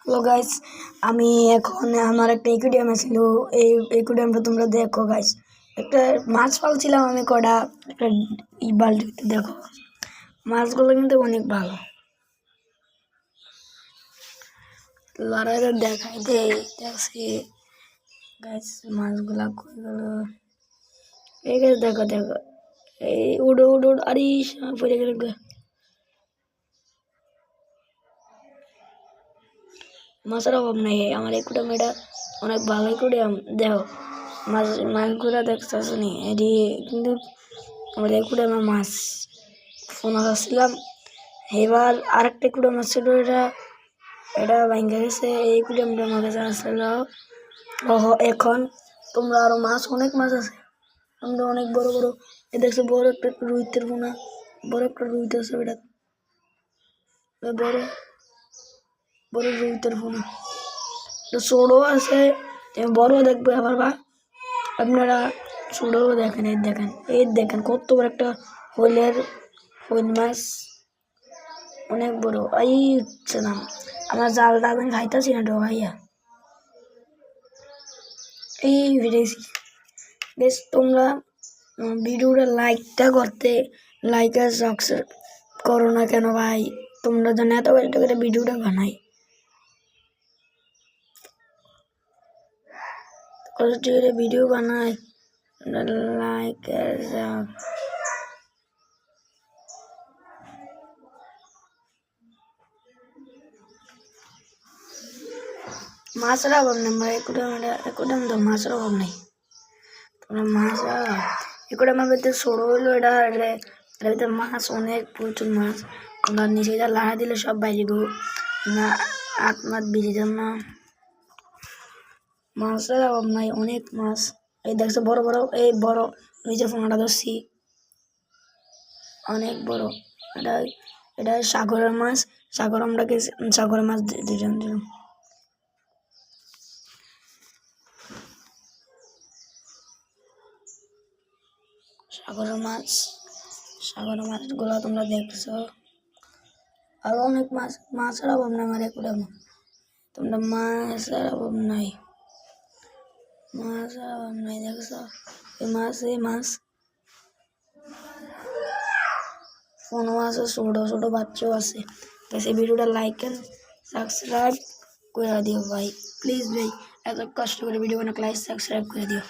Hello guys, আমি এখন আমার একটা ইকুইডিয়াম ছিল। এই ইকুইডিয়ামটা তোমরা দেখো গাইস, একটা মাছ পালছিলাম আমি কটা একটা বালতিতে। দেখো মাছগুলো কিন্তু অনেক ভালো। লড়াইটা দেখাই দেখছি গাইস, মাছগুলা কই গেল? এই গাইস দেখো দেখো, এই উড়ো উড়ো আরে পড়ে গেল। মাছের অভাব নাই আমার ইকুইডিয়াম, এটা অনেক ভালো ইকুইডিয়াম। দেখো মাছগুলা দেখতেছ নি, এটি কিন্তু আমার ইকুইডিয়ামে মাছ ফোন আসছিলাম। এবার আরেকটা ইকুইডিয়াম ছিল, এটা ভাঙ্গা গেছে। এই ইকুইডিয়ামটা আমার কাছে আসছিল। এখন তোমরা আরো মাছ, অনেক মাছ আছে। আমরা অনেক বড় বড়, এ দেখছো বড় একটা রুইতের পোনা, বড় একটা রুইত আছে। এটা বড় বড় রুইতের পোনা, ছোটও আছে, বড় দেখবে আবার। বা আপনারা ছোটও দেখেন, এই দেখেন কত বড় একটা হইল মাছ, অনেক বড়। এই হচ্ছে না, আমার জালটা আমি খাইতেছি না ভাইয়া। এই ভিডিওছি বেশ, তোমরা ভিডিওটা লাইকটা করতে, লাইক আর সাবস্ক্রাইব করো না কেন ভাই? তোমরা জানো এত কষ্ট করে ভিডিওটা বানাই, কষ্ট করে ভিডিও বানাই, লাইক আর মাছের অভাব নেই। আমরা একুডাম তো মাছের অভাব নেই। তোমরা মাছ একুডাম ভিতরে সরো হইলো, এটার ভিতরে মাছ অনেক, প্রচুর মাছ। তোমরা নিচে লাড়া দিলে সব বাইরে গো না, হাত মাত ভিজে যান না। মাছের অভাব নাই, অনেক মাছ। এই দেখছো বড় বড়, এই বড় নিচে ফোনটা ধরছি, অনেক বড়। এটা এটা সাগরের মাছ। সাগরের মাছ দুজন দিলাম। সাগরের মাছগুলো তোমরা দেখছো। আরো অনেক মাছের অভাব নাই আমার একুডাম। তোমরা মাছের অভাব নাই, দেখছো এই মাছ ফোনও আছে, ছোট ছোট বাচ্চাও আছে। এই ভিডিওটা লাইক এন্ড সাবস্ক্রাইব করে দিও ভাই, প্লিজ ভাই। এত কষ্ট করে ভিডিও বানাকে লাইক সাবস্ক্রাইব করে দিও।